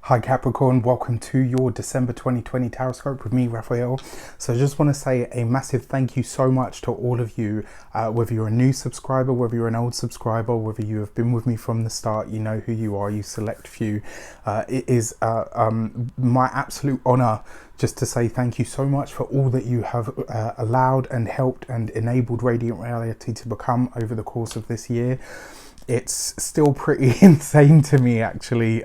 Hi Capricorn, welcome to your December 2020 Tarot Scope with me, Raphael. So I just want to say a massive thank you so much to all of you, whether you're a new subscriber, whether you're an old subscriber, whether you have been with me from the start, you know who you are, you select few. It is my absolute honor just to say thank you so much for all that you have allowed and helped and enabled Reydiant Reality to become over the course of this year. It's still pretty insane to me, actually,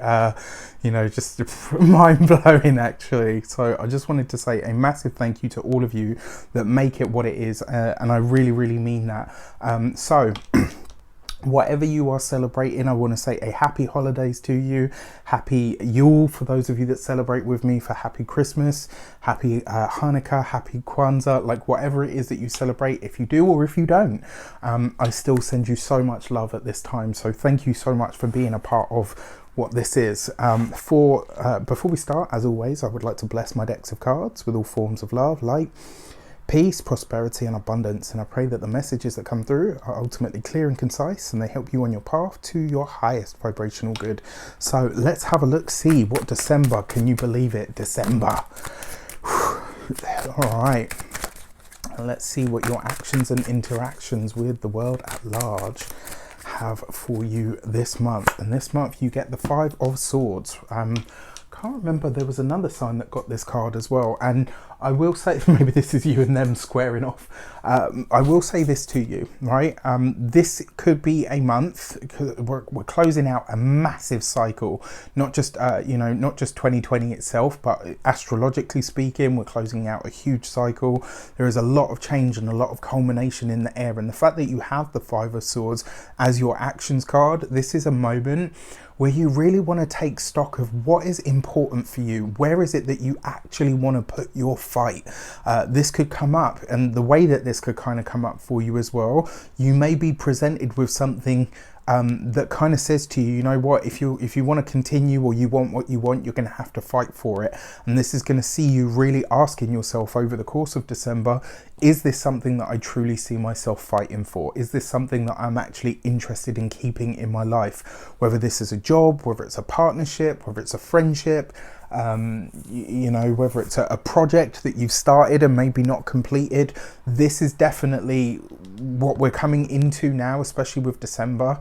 just mind-blowing, actually. So I just wanted to say a massive thank you to all of you that make it what it is, and I really, really mean that. Whatever you are celebrating, I want to say a happy holidays to you, happy Yule for those of you that celebrate with me, for happy Christmas, happy Hanukkah, happy Kwanzaa, like whatever it is that you celebrate, if you do or if you don't, I still send you so much love at this time. So thank you so much for being a part of what this is. Before we start, as always, I would like to bless my decks of cards with all forms of love, light, peace, prosperity and abundance, and I pray that the messages that come through are ultimately clear and concise and they help you on your path to your highest vibrational good. So let's have a look, see what December, can you believe it, December. All right, let's see what your actions and interactions with the world at large have for you this month. And this month you get the Five of Swords. Can't remember, there was another sign that got this card as well, and I will say, maybe this is you and them squaring off. I will say this to you, right? This could be a month. We're closing out a massive cycle, not just not just 2020 itself, but astrologically speaking, we're closing out a huge cycle. There is a lot of change and a lot of culmination in the air, and the fact that you have the Five of Swords as your actions card, this is a moment where you really want to take stock of what is important for you. Where is it that you actually want to put your fight? This could come up, and the way that this could kind of come up for you as well, you may be presented with something that kind of says to you, you know what, if you want to continue or you want what you want, you're going to have to fight for it. And this is going to see you really asking yourself over the course of December, is this something that I truly see myself fighting for? Is this something that I'm actually interested in keeping in my life? Whether this is a job, whether it's a partnership, whether it's a friendship, whether it's a project that you've started and maybe not completed. This is definitely what we're coming into now, especially with December.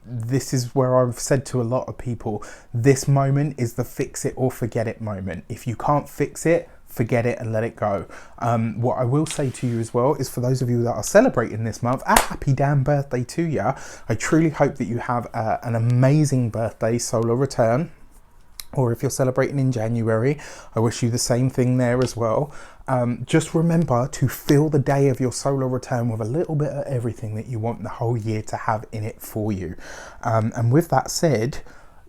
This is where I've said to a lot of people, this moment is the fix it or forget it moment. If you can't fix it, forget it and let it go. What I will say to you as well is, for those of you that are celebrating this month, a happy damn birthday to you. I truly hope that you have an amazing birthday, solar return. Or if you're celebrating in January, I wish you the same thing there as well. Just remember to fill the day of your solar return with a little bit of everything that you want the whole year to have in it for you. And with that said,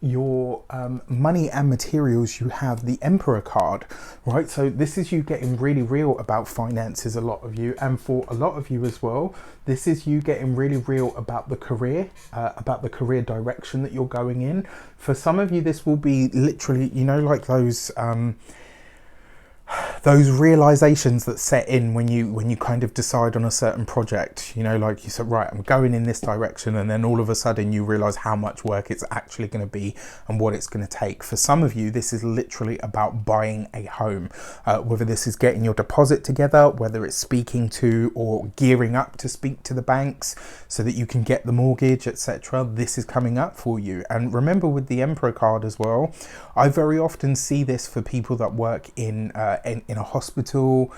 your money and materials, you have the Emperor card, right? So this is you getting really real about finances, a lot of you, and for a lot of you as well, this is you getting really real about the career direction that you're going in. For some of you, this will be literally, like those realizations that set in when you kind of decide on a certain project, like you said, right, I'm going in this direction, and then all of a sudden you realize how much work it's actually going to be and what it's going to take. For some of you, this is literally about buying a home, whether this is getting your deposit together, whether it's speaking to or gearing up to speak to the banks so that you can get the mortgage, etc. This is coming up for you. And remember, with the Emperor card as well, I very often see this for people that work in a hospital,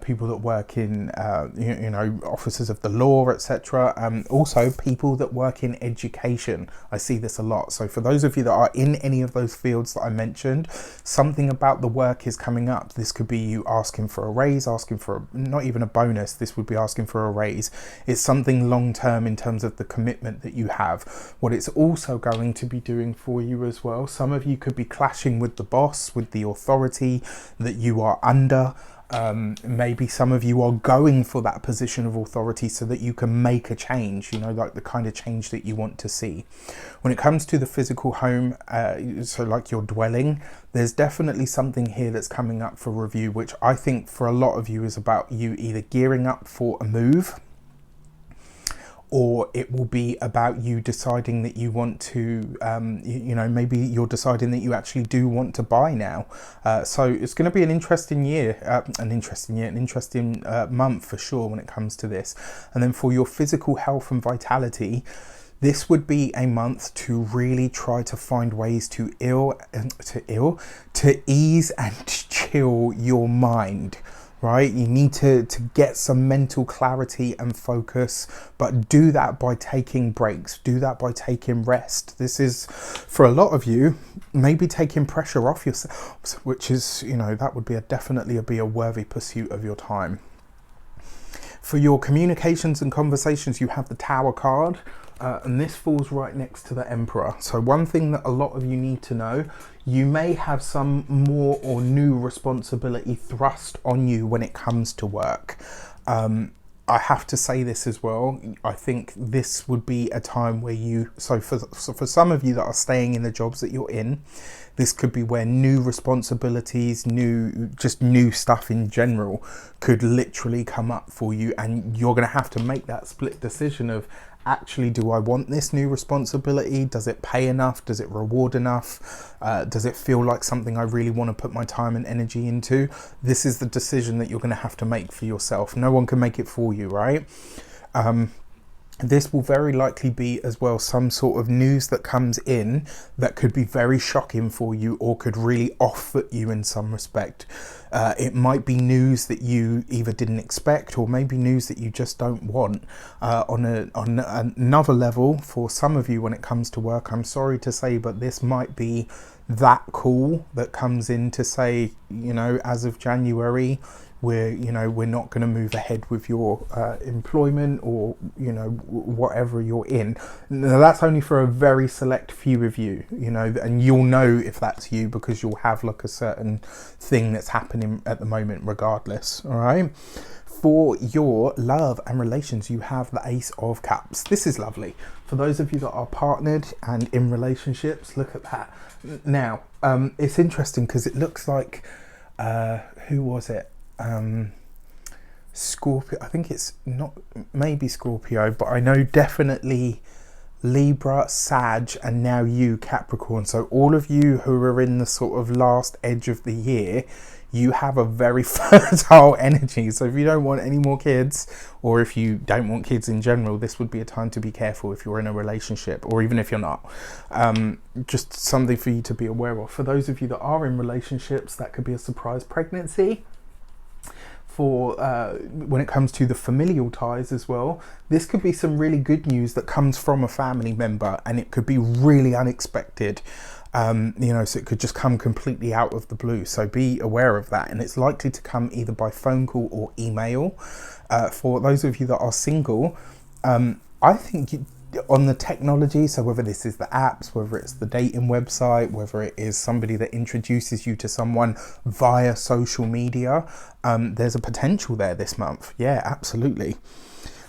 people that work in offices of the law, etc. Also people that work in education. I see this a lot. So for those of you that are in any of those fields that I mentioned, something about the work is coming up. This could be you asking for a raise, asking for not even a bonus, this would be asking for a raise. It's something long term in terms of the commitment that you have. What it's also going to be doing for you as well, some of you could be clashing with the boss, with the authority that you are under. Maybe some of you are going for that position of authority so that you can make a change, like the kind of change that you want to see. When it comes to the physical home, so like your dwelling, there's definitely something here that's coming up for review, which I think for a lot of you is about you either gearing up for a move, or it will be about you deciding that you want to, maybe you're deciding that you actually do want to buy now. So it's going to be an interesting year, an interesting month for sure when it comes to this. And then for your physical health and vitality, this would be a month to really try to find ways to ease and chill your mind. Right, you need to get some mental clarity and focus, but do that by taking breaks, do that by taking rest. This is, for a lot of you, maybe taking pressure off yourself, which is, that would be definitely be a worthy pursuit of your time. For your communications and conversations, you have the Tower card. And this falls right next to the Emperor. So one thing that a lot of you need to know, you may have some more or new responsibility thrust on you when it comes to work. I have to say this as well. I think this would be a time where for some of you that are staying in the jobs that you're in, this could be where new responsibilities, new stuff in general could literally come up for you, and you're going to have to make that split decision of, actually, do I want this new responsibility? Does it pay enough? Does it reward enough? Does it feel like something I really want to put my time and energy into? This is the decision that you're going to have to make for yourself. No one can make it for you, right? This will very likely be as well some sort of news that comes in that could be very shocking for you, or could really off-put you in some respect. It might be news that you either didn't expect, or maybe news that you just don't want. On another level, for some of you when it comes to work, I'm sorry to say, but this might be that call that comes in to say, as of January, we're not going to move ahead with your employment, or whatever you're in. Now, that's only for a very select few of you, and you'll know if that's you because you'll have like a certain thing that's happening at the moment regardless. All right, for your love and relations, you have the Ace of Cups. This is lovely for those of you that are partnered and in relationships. Look at that. Now it's interesting because it looks like who was it? Scorpio. I think it's not, maybe Scorpio, but I know definitely Libra, Sag, and now you, Capricorn. So all of you who are in the sort of last edge of the year, you have a very fertile energy. So if you don't want any more kids, or if you don't want kids in general, this would be a time to be careful if you're in a relationship, or even if you're not. Just something for you to be aware of. For those of you that are in relationships, that could be a surprise pregnancy. For when it comes to the familial ties as well, this could be some really good news that comes from a family member, and it could be really unexpected. So it could just come completely out of the blue. So be aware of that, and it's likely to come either by phone call or email. For those of you that are single, I think on the technology, so whether this is the apps, whether it's the dating website, whether it is somebody that introduces you to someone via social media, there's a potential there this month. Yeah, absolutely.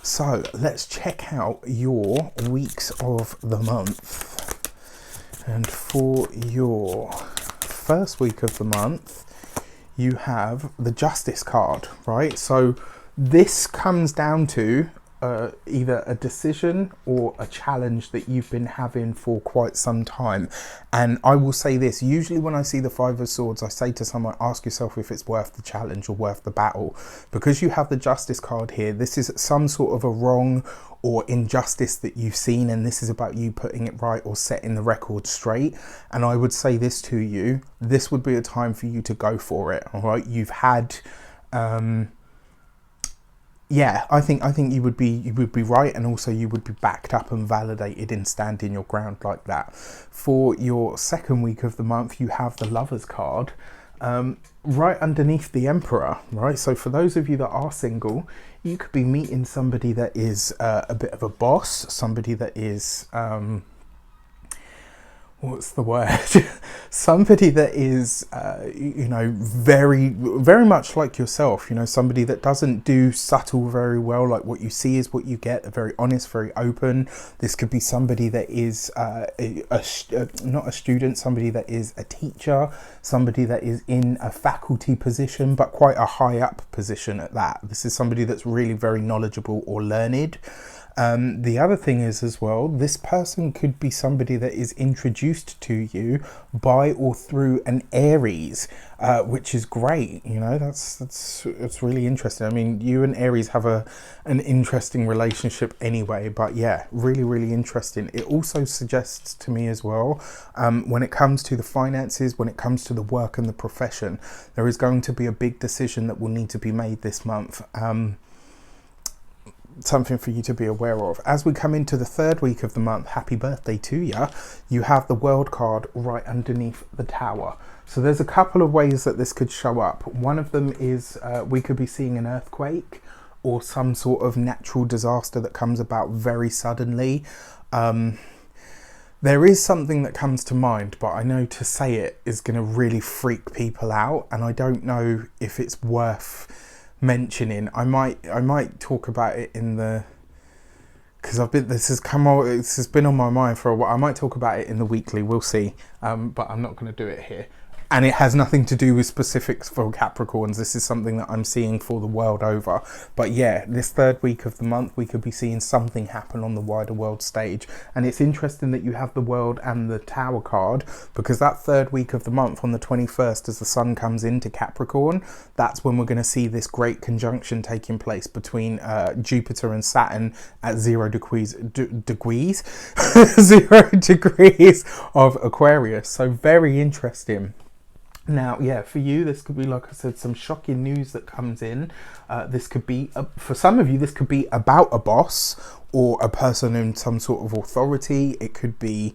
So let's check out your weeks of the month. And for your first week of the month, you have the Justice card, right? So this comes down to either a decision or a challenge that you've been having for quite some time. And I will say this, usually when I see the Five of Swords, I say to someone, ask yourself if it's worth the challenge or worth the battle. Because you have the Justice card here, this is some sort of a wrong or injustice that you've seen, and this is about you putting it right or setting the record straight. And I would say this to you, this would be a time for you to go for it. All right, you've had I think you would be right, and also you would be backed up and validated in standing your ground like that. For your second week of the month, you have the Lovers card right underneath the Emperor, right? So for those of you that are single, you could be meeting somebody that is a bit of a boss, somebody that is what's the word? Somebody that is, very, very much like yourself, somebody that doesn't do subtle very well. Like what you see is what you get. They're very honest, very open. This could be somebody that is not a student, somebody that is a teacher, somebody that is in a faculty position, but quite a high up position at that. This is somebody that's really very knowledgeable or learned. The other thing is as well, this person could be somebody that is introduced to you by or through an Aries, which is great. You know, that's really interesting. I mean, you and Aries have an interesting relationship anyway, but yeah, really interesting. It also suggests to me as well, when it comes to the finances, when it comes to the work and the profession, there is going to be a big decision that will need to be made this month. Something for you to be aware of. As we come into the third week of the month, happy birthday to you, you have the World card right underneath the Tower. So there's a couple of ways that this could show up. One of them is we could be seeing an earthquake or some sort of natural disaster that comes about very suddenly. There is something that comes to mind, but I know to say it is going to really freak people out, and I don't know if it's worth mentioning. I might talk about it in the, because this has been on my mind for a while. I might talk about it in the weekly, we'll see, but I'm not going to do it here. And it has nothing to do with specifics for Capricorns. This is something that I'm seeing for the world over. But yeah, this third week of the month, we could be seeing something happen on the wider world stage. And it's interesting that you have the World and the Tower card, because that third week of the month on the 21st, as the sun comes into Capricorn, that's when we're going to see this great conjunction taking place between Jupiter and Saturn at 0 degrees 0 degrees of Aquarius. So very interesting. Now, yeah, for you, this could be, like I said, some shocking news that comes in. This could be, for some of you, this could be about a boss or a person in some sort of authority. It could be,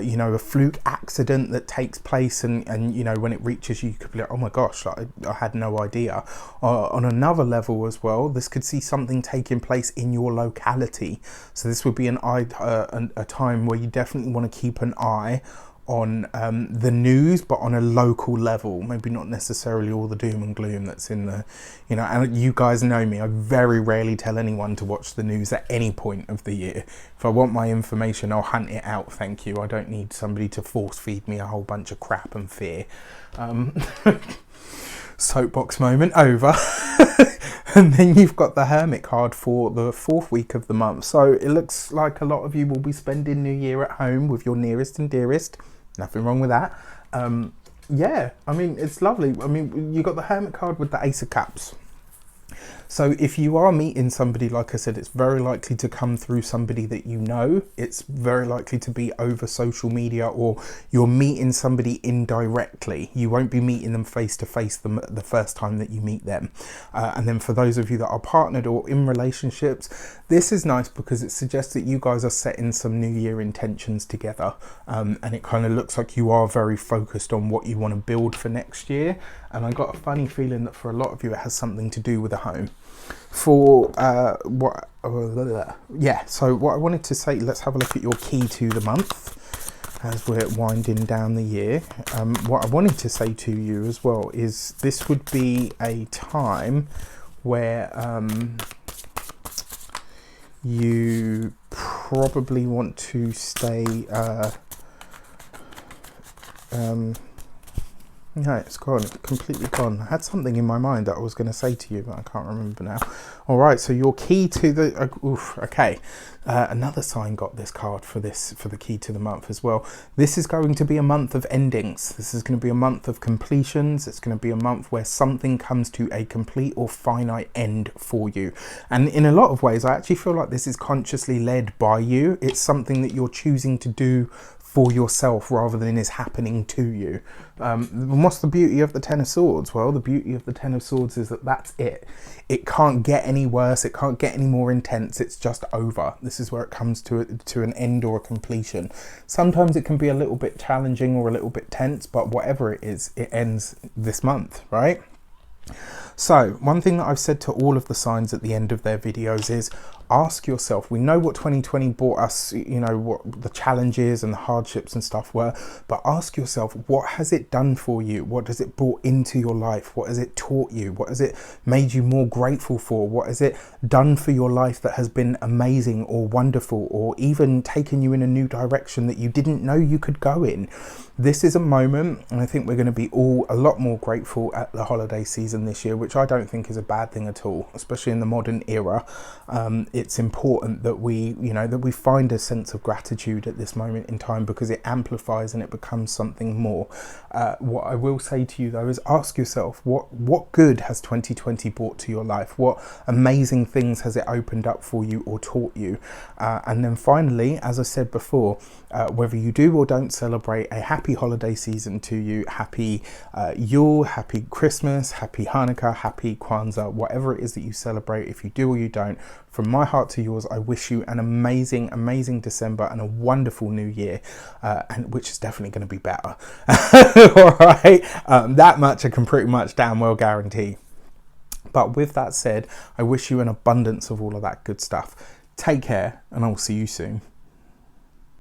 you know, a fluke accident that takes place, and you know, when it reaches you, you could be like, oh my gosh, I had no idea. On another level as well, this could see something taking place in your locality. So this would be a time where you definitely want to keep an eye on the news, but on a local level, maybe not necessarily all the doom and gloom that's in the, you know, and you guys know me, I very rarely tell anyone to watch the news at any point of the year. If I want my information, I'll hunt it out, thank you. I don't need somebody to force feed me a whole bunch of crap and fear. Soapbox moment over. And then you've got the Hermit card for the fourth week of the month. So it looks like a lot of you will be spending New Year at home with your nearest and dearest. Nothing wrong with that. Yeah, I mean, it's lovely. I mean, you got the Hermit card with the Ace of Cups. So if you are meeting somebody, like I said, it's very likely to come through somebody that you know. It's very likely to be over social media, or you're meeting somebody indirectly. You won't be meeting them face to face the first time that you meet them. And then for those of you that are partnered or in relationships, this is nice because it suggests that you guys are setting some New Year intentions together. And it kind of looks like you are very focused on what you want to build for next year. And I got a funny feeling that for a lot of you, it has something to do with a home. For so what I wanted to say, let's have a look at your key to the month as we're winding down the year. What I wanted to say to you as well is this would be a time where you probably want to stay no, it's gone. It's completely gone. I had something in my mind that I was going to say to you, but I can't remember now. All right, so your key to the... okay. Another sign got this card for the key to the month as well. This is going to be a month of endings. This is going to be a month of completions. It's going to be a month where something comes to a complete or finite end for you. And in a lot of ways, I actually feel like this is consciously led by you. It's something that you're choosing to do for yourself rather than is happening to you. What's the beauty of the Ten of Swords? Well, the beauty of the Ten of Swords is that that's it. It can't get any worse. It can't get any more intense. It's just over. This is where it comes to an end or a completion. Sometimes it can be a little bit challenging or a little bit tense, but whatever it is, it ends this month, right? So one thing that I've said to all of the signs at the end of their videos is ask yourself, we know what 2020 brought us, you know, what the challenges and the hardships and stuff were, but ask yourself, what has it done for you? What has it brought into your life? What has it taught you? What has it made you more grateful for? What has it done for your life that has been amazing or wonderful, or even taken you in a new direction that you didn't know you could go in? This is a moment, and I think we're going to be all a lot more grateful at the holiday season this year, which I don't think is a bad thing at all, especially in the modern era. It's important that we, you know, that we find a sense of gratitude at this moment in time, because it amplifies and it becomes something more. What I will say to you though is ask yourself, what good has 2020 brought to your life? What amazing things has it opened up for you or taught you? And then finally, as I said before, whether you do or don't celebrate, a happy holiday season to you. Happy Yule, happy Christmas, happy Hanukkah, happy Kwanzaa, whatever it is that you celebrate. If you do or you don't, from my heart to yours, I wish you an amazing, amazing December and a wonderful new year, and which is definitely going to be better. All right, that much I can pretty much damn well guarantee. But with that said, I wish you an abundance of all of that good stuff. Take care, and I'll see you soon.